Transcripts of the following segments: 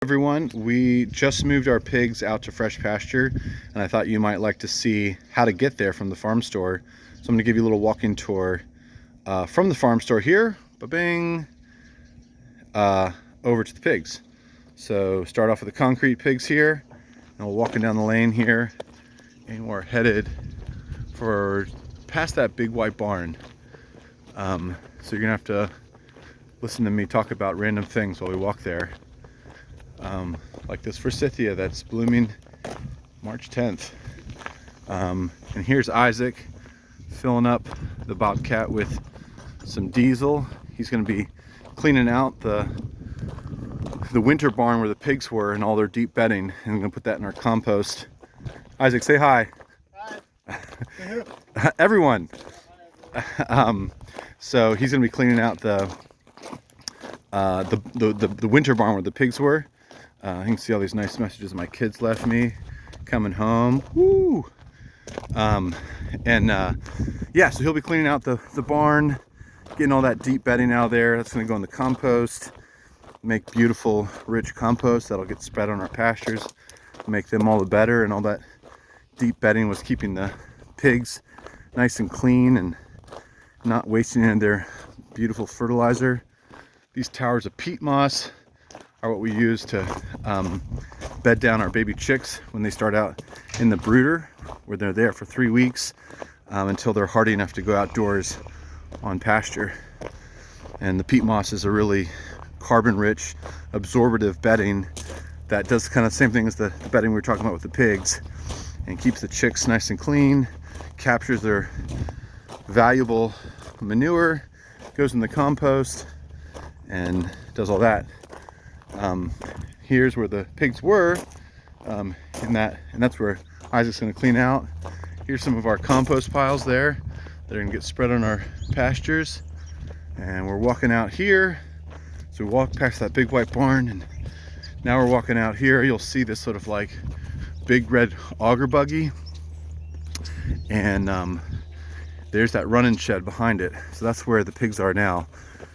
Everyone, we just moved our pigs out to fresh pasture, and I thought you might like to see how to get there from the farm store. So I'm going to give you a little walking tour from the farm store here, ba-bing, over to the pigs. So start off with the concrete pigs here, and we're walking down the lane here, and we're headed for past that big white barn. So you're gonna have to listen to me talk about random things while we walk there. Like this forsythia that's blooming March 10th. And here's Isaac filling up the Bobcat with some diesel. He's going to be cleaning out the winter barn where the pigs were and all their deep bedding, and I'm going to put that in our compost. Isaac, say hi. Hi. Everyone. So he's going to be cleaning out the winter barn where the pigs were. You can see all these nice messages my kids left me coming home. Woo! Yeah, so he'll be cleaning out the barn, getting all that deep bedding out of there. That's going to go in the compost, make beautiful, rich compost that'll get spread on our pastures, make them all the better. And all that deep bedding was keeping the pigs nice and clean and not wasting any of their beautiful fertilizer. These towers of peat moss are what we use to bed down our baby chicks when they start out in the brooder, where they're there for 3 weeks until they're hardy enough to go outdoors on pasture. And the peat moss is a really carbon-rich, absorbative bedding that does kind of the same thing as the bedding we were talking about with the pigs, and keeps the chicks nice and clean, captures their valuable manure, goes in the compost, and does all that. Here's where the pigs were, and that's where Isaac's going to clean out. Here's some of our compost piles there that are going to get spread on our pastures. And we're walking out here, so we walk past that big white barn, and now we're walking out here. You'll see this sort of like big red auger buggy, and there's that running shed behind it. So that's where the pigs are now.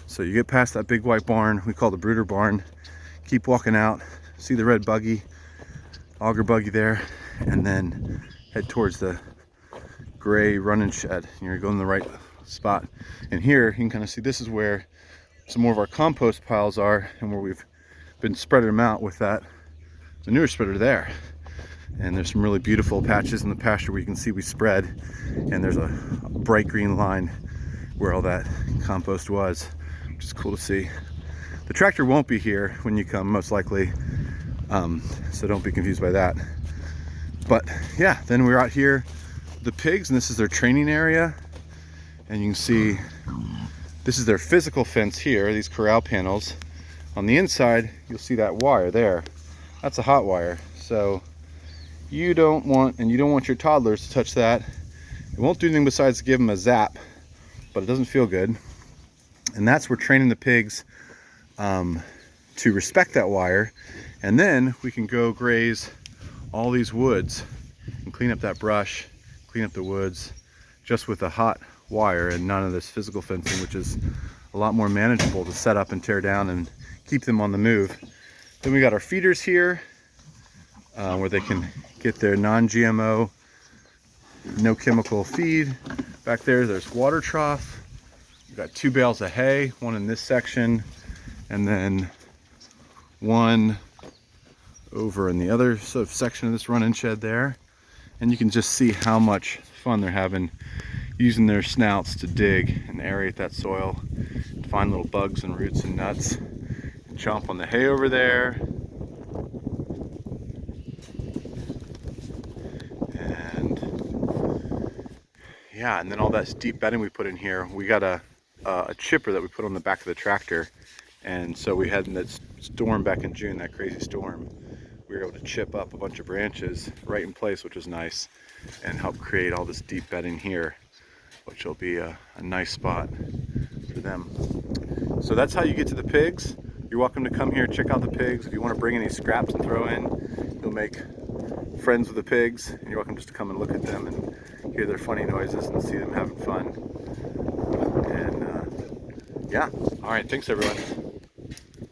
So you get past that big white barn we call the brooder barn, keep walking out, see the red buggy, auger buggy there, and then head towards the gray running shed. You're going in the right spot. And here you can kind of see this is where some more of our compost piles are, and where we've been spreading them out with that manure spreader there. And there's some really beautiful patches in the pasture where you can see we spread, and there's a bright green line where all that compost was, which is cool to see. The tractor won't be here when you come, most likely, so don't be confused by that. But yeah, then we're out here with the pigs, and this is their training area. And you can see this is their physical fence here, these corral panels. On the inside, you'll see that wire there. That's a hot wire. So you don't want your toddlers to touch that. It won't do anything besides give them a zap, but it doesn't feel good. And that's where training the pigs to respect that wire, and then we can go graze all these woods and clean up that brush, clean up the woods, just with a hot wire and none of this physical fencing, which is a lot more manageable to set up and tear down and keep them on the move. Then we got our feeders here, where they can get their non-GMO, no chemical feed. Back there's water trough. We've got 2 bales of hay, one in this section, and then one over in the other sort of section of this running shed there. And you can just see how much fun they're having using their snouts to dig and aerate that soil, find little bugs and roots and nuts, chomp on the hay over there. And yeah, and then all that deep bedding we put in here, we got a chipper that we put on the back of the tractor. And so we had that storm back in June, that crazy storm. We were able to chip up a bunch of branches right in place, which was nice, and help create all this deep bedding here, which will be a nice spot for them. So that's how you get to the pigs. You're welcome to come here, check out the pigs. If you want to bring any scraps and throw in, you'll make friends with the pigs. And you're welcome just to come and look at them and hear their funny noises and see them having fun. And yeah, all right, thanks everyone.